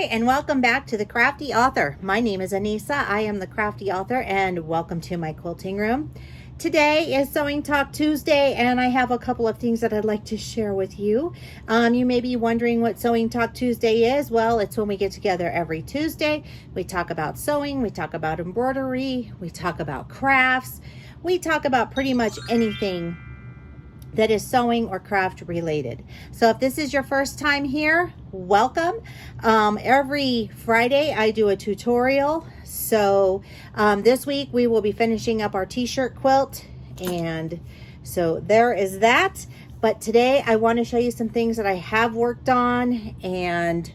and welcome back to the Crafty Author. My name is Anissa. I am the Crafty Author, and welcome to my quilting room. Today is Sewing Talk Tuesday, and I have a couple of things that I'd like to share with you. You may be wondering what Sewing Talk Tuesday is. Well, it's when we get together every Tuesday. We talk about sewing, we talk about embroidery, we talk about crafts, we talk about pretty much anything that is sewing or craft related. So if this is your first time here, welcome. Every Friday I do a tutorial. So this week we will be finishing up our t-shirt quilt, and so there is that. But today I want to show you some things that I have worked on, and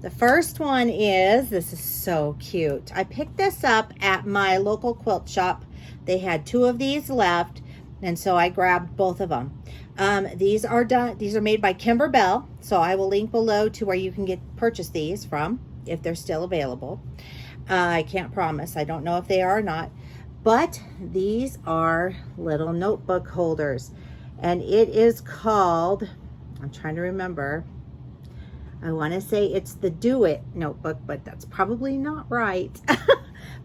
the first one is, this is so cute. I picked this up at my local quilt shop. They had 2 of these left, and so I grabbed both of them. These are made by Kimberbell, so I will link below to where you can purchase these from if they're still available. I can't promise. I don't know if they are or not, but these are little notebook holders, and it is called, I'm trying to remember, I want to say it's the Do It notebook, but that's probably not right.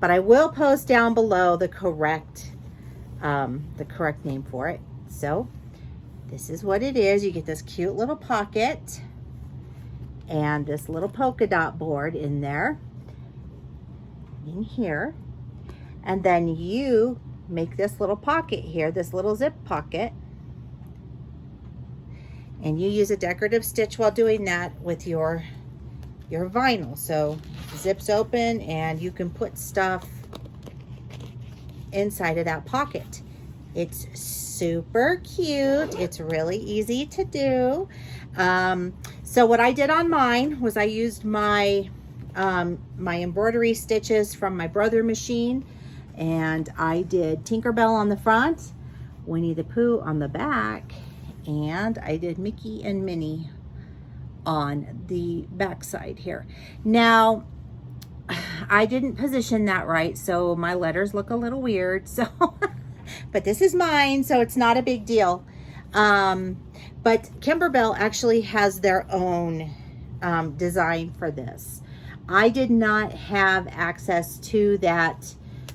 But I will post down below the correct name for it. So this is what it is. You get this cute little pocket and this little polka dot board in there, in here, and then you make this little pocket here, this little zip pocket, and you use a decorative stitch while doing that with your vinyl. So it zips open and you can put stuff inside of that pocket. It's super cute. It's really easy to do. So what I did on mine was I used my my embroidery stitches from my brother machine, and I did Tinkerbell on the front, Winnie the Pooh on the back, and I did Mickey and Minnie on the back side here. Now I didn't position that right, so my letters look a little weird, so but this is mine, so it's not a big deal. But Kimberbell actually has their own design for this. I did not have access to that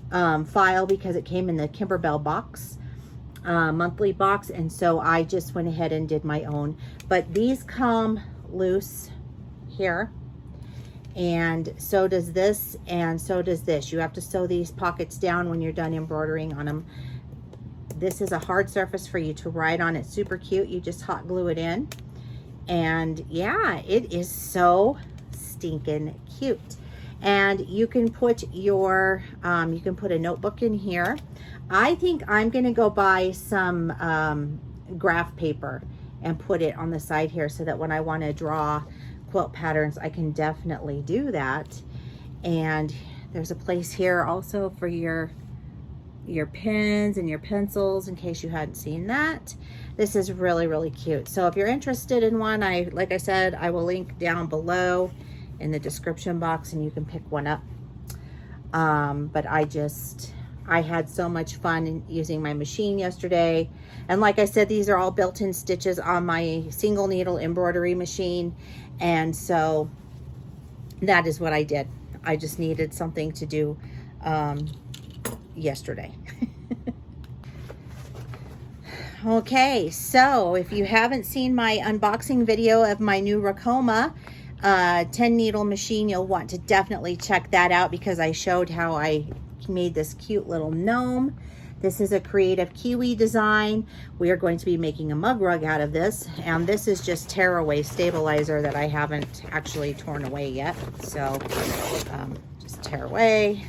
file because it came in the Kimberbell box, monthly box, and so I just went ahead and did my own. But these come loose here, and so does this, and so does this. You have to sew these pockets down when you're done embroidering on them. This is a hard surface for you to write on. It's super cute. You just hot glue it in, and yeah, it is so stinking cute. And you can put your you can put a notebook in here. I think I'm gonna go buy some graph paper and put it on the side here so that when I want to draw quilt patterns, I can definitely do that. And there's a place here also for your pens and your pencils, in case you hadn't seen that. This is really, really cute. So if you're interested in one, like I said, I will link down below in the description box, and you can pick one up. But I had so much fun using my machine yesterday. And like I said, these are all built-in stitches on my single needle embroidery machine. And so that is what I did. I just needed something to do yesterday. Okay, so if you haven't seen my unboxing video of my new Ricoma 10 needle machine, you'll want to definitely check that out, because I showed how I made this cute little gnome. This is a creative Kiwi design. We are going to be making a mug rug out of this, and this is just tearaway stabilizer that I haven't actually torn away yet. So just tear away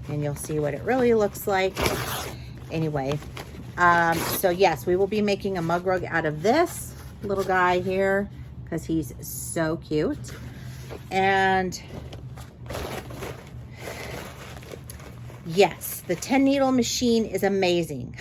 and you'll see what it really looks like. Anyway, so yes, we will be making a mug rug out of this little guy here, because he's so cute. And yes, the 10 needle machine is amazing.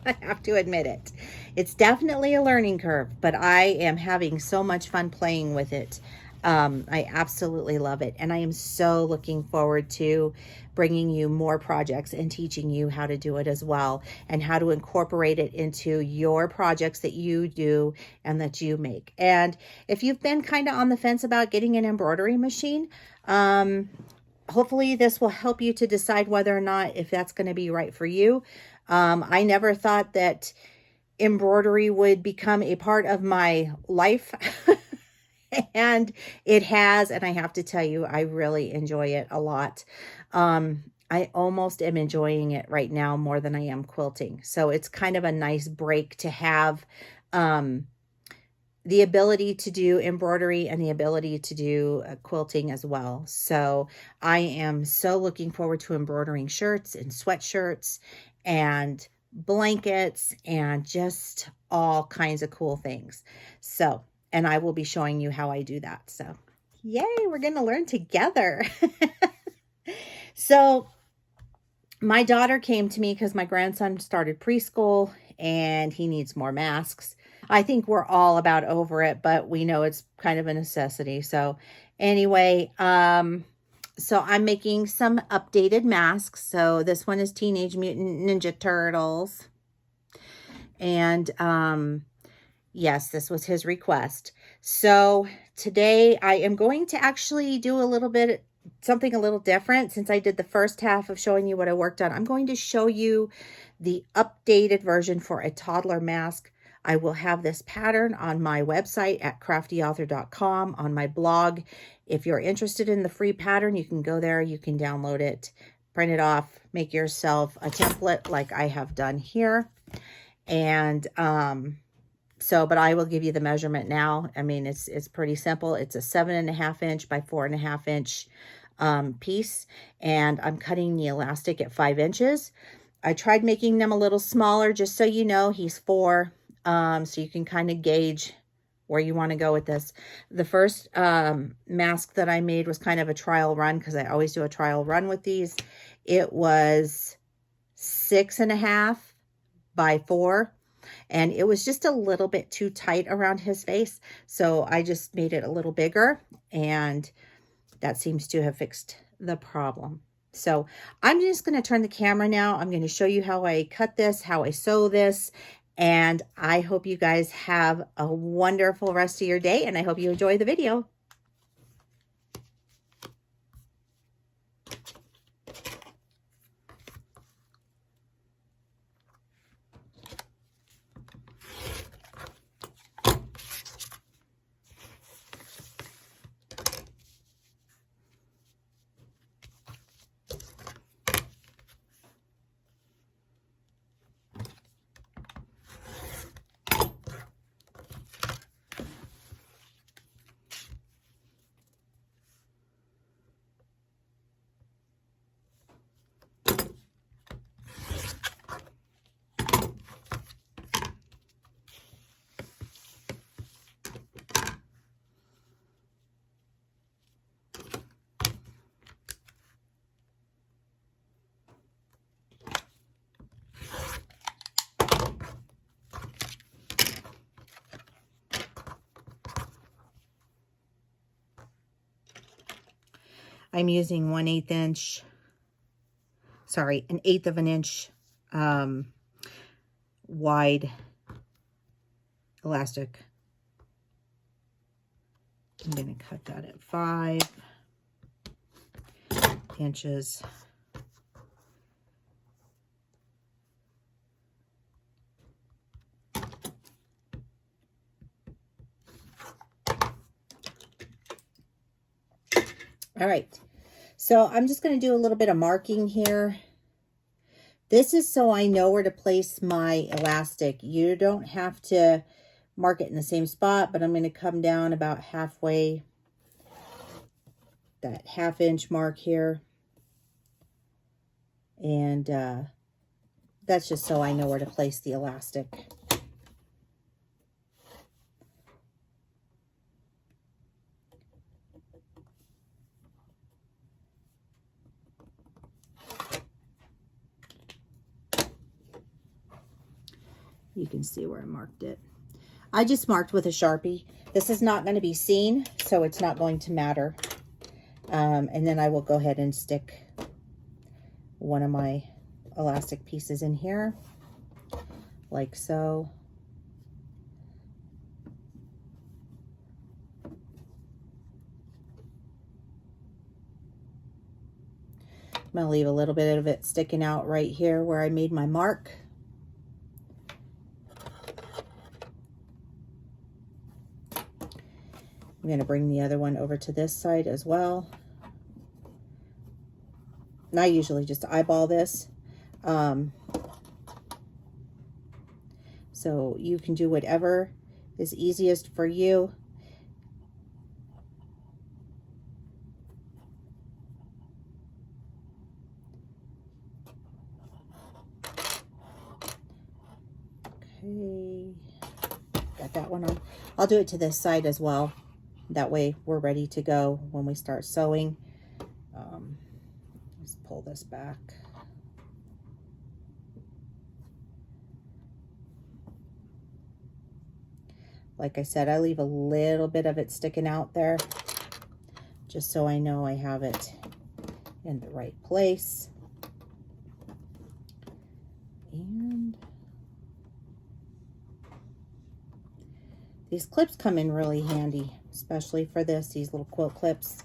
I have to admit it. It's definitely a learning curve, but I am having so much fun playing with it. I absolutely love it. And I am so looking forward to bringing you more projects and teaching you how to do it as well, and how to incorporate it into your projects that you do and that you make. And if you've been kind of on the fence about getting an embroidery machine, hopefully this will help you to decide whether or not if that's going to be right for you. I never thought that embroidery would become a part of my life. And it has, and I have to tell you, I really enjoy it a lot. I almost am enjoying it right now more than I am quilting. So it's kind of a nice break to have the ability to do embroidery and the ability to do quilting as well. So I am so looking forward to embroidering shirts and sweatshirts and blankets and just all kinds of cool things. So, and I will be showing you how I do that. So yay, we're going to learn together. So my daughter came to me because my grandson started preschool and he needs more masks. I think we're all about over it, but we know it's kind of a necessity. So anyway, so I'm making some updated masks. So this one is Teenage Mutant Ninja Turtles. And yes, this was his request. So today I am going to actually do a little bit, something a little different. Since I did the first half of showing you what I worked on, I'm going to show you the updated version for a toddler mask. I will have this pattern on my website at craftyauthor.com, on my blog. If you're interested in the free pattern, you can go there, you can download it, print it off, make yourself a template like I have done here. And but I will give you the measurement now. I mean, it's pretty simple. It's a 7.5 inch by 4.5 inch piece, and I'm cutting the elastic at 5 inches. I tried making them a little smaller, just so you know, he's 4, so you can kind of gauge where you want to go with this. The first mask that I made was kind of a trial run, because I always do a trial run with these. It was 6.5 by 4. And it was just a little bit too tight around his face. So I just made it a little bigger, and that seems to have fixed the problem. So I'm just going to turn the camera now. I'm going to show you how I cut this, how I sew this, and I hope you guys have a wonderful rest of your day, and I hope you enjoy the video. I'm using an 1/8 of an inch wide elastic. I'm going to cut that at 5 inches. All right, so I'm just going to do a little bit of marking here. This is so I know where to place my elastic. You don't have to mark it in the same spot, but I'm going to come down about halfway, that 1/2 inch mark here. And that's just so I know where to place the elastic. You can see where I marked it. I just marked with a Sharpie. This is not going to be seen, so it's not going to matter. And then I will go ahead and stick one of my elastic pieces in here, like so. I'm going to leave a little bit of it sticking out right here where I made my mark. I'm going to bring the other one over to this side as well. And I usually just eyeball this. So you can do whatever is easiest for you. Okay, got that one on. I'll do it to this side as well. That way we're ready to go when we start sewing. Let's pull this back. Like I said, I leave a little bit of it sticking out there, just so I know I have it in the right place. And these clips come in really handy, especially for this, these little quilt clips.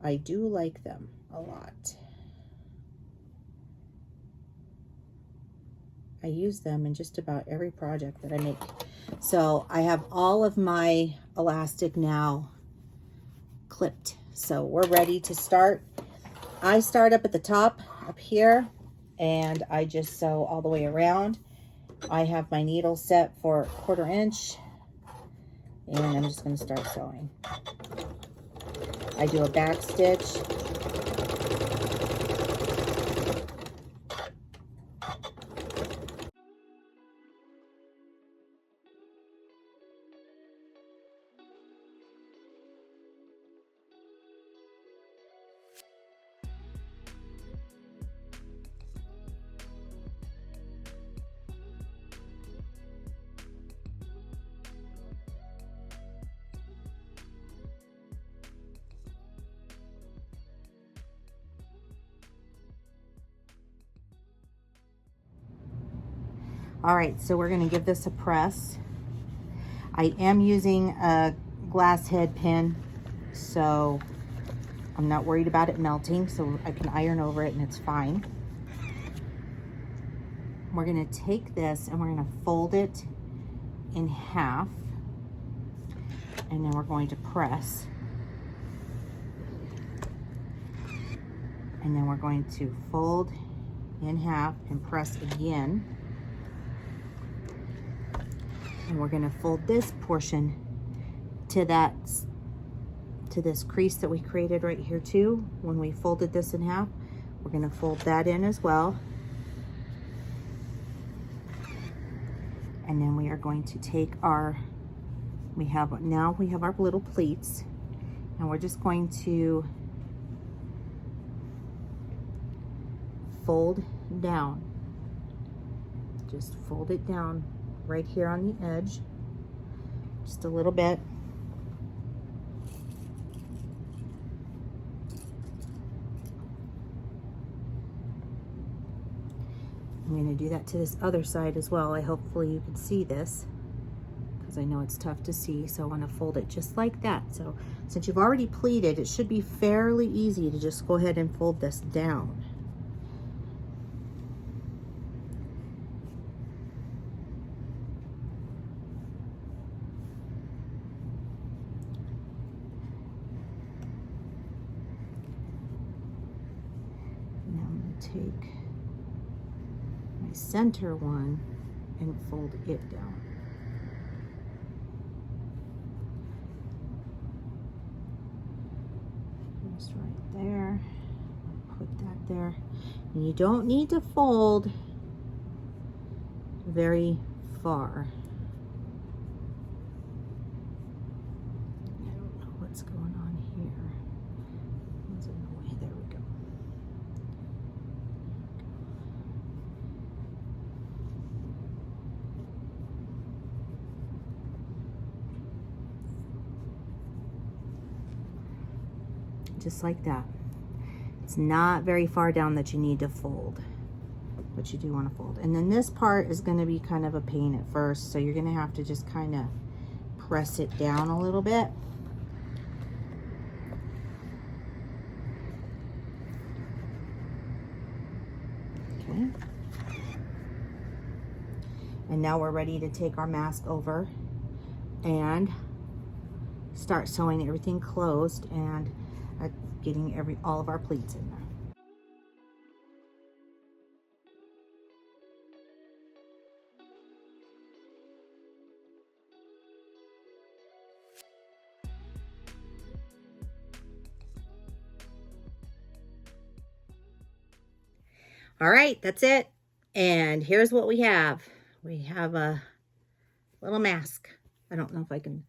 I do like them a lot. I use them in just about every project that I make. So I have all of my elastic now clipped. So we're ready to start. I start up at the top up here and I just sew all the way around. I have my needle set for 1/4 inch and I'm just going to start sewing. I do a back stitch. All right, so we're gonna give this a press. I am using a glass head pin, so I'm not worried about it melting, so I can iron over it and it's fine. We're gonna take this and we're gonna fold it in half, and then we're going to press. And then we're going to fold in half and press again. And we're going to fold this portion to this crease that we created right here too. When we folded this in half, we're going to fold that in as well. And then we are going to take our, we have our little pleats, and we're just going to fold down. Just fold it down right here on the edge, just a little bit. I'm going to do that to this other side as well. Hopefully you can see this, because I know it's tough to see, so I want to fold it just like that. So since you've already pleated, it should be fairly easy to just go ahead and fold this down. Take my center one and fold it down. Just right there. Put that there. And you don't need to fold very far. I don't know what's going on here. It's in the way. There we go. just like that. It's not very far down that you need to fold, but you do want to fold. And then this part is going to be kind of a pain at first, so you're going to have to just kind of press it down a little bit. Okay. And now we're ready to take our mask over and start sewing everything closed and getting all of our pleats in there. All right, that's it. And here's what we have. We have a little mask. I don't know if I can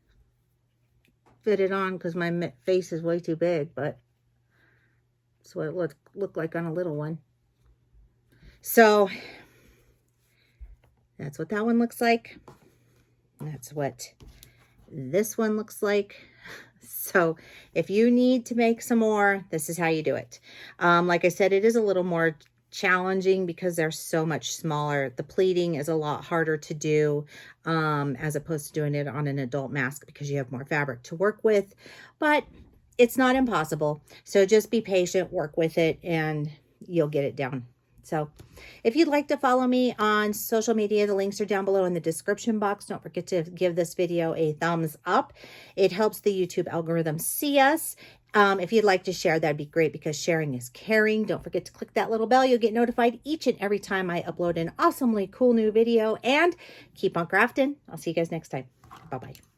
fit it on because my face is way too big, but that's what it look like on a little one. So that's what that one looks like. That's what this one looks like. So if you need to make some more, this is how you do it. Like I said, it is a little more challenging because they're so much smaller. The pleating is a lot harder to do as opposed to doing it on an adult mask because you have more fabric to work with, but it's not impossible. So just be patient, work with it, and you'll get it down. So if you'd like to follow me on social media, the links are down below in the description box. Don't forget to give this video a thumbs up. It helps the YouTube algorithm see us. If you'd like to share, that'd be great because sharing is caring. Don't forget to click that little bell. You'll get notified each and every time I upload an awesomely cool new video. And keep on crafting. I'll see you guys next time. Bye-bye.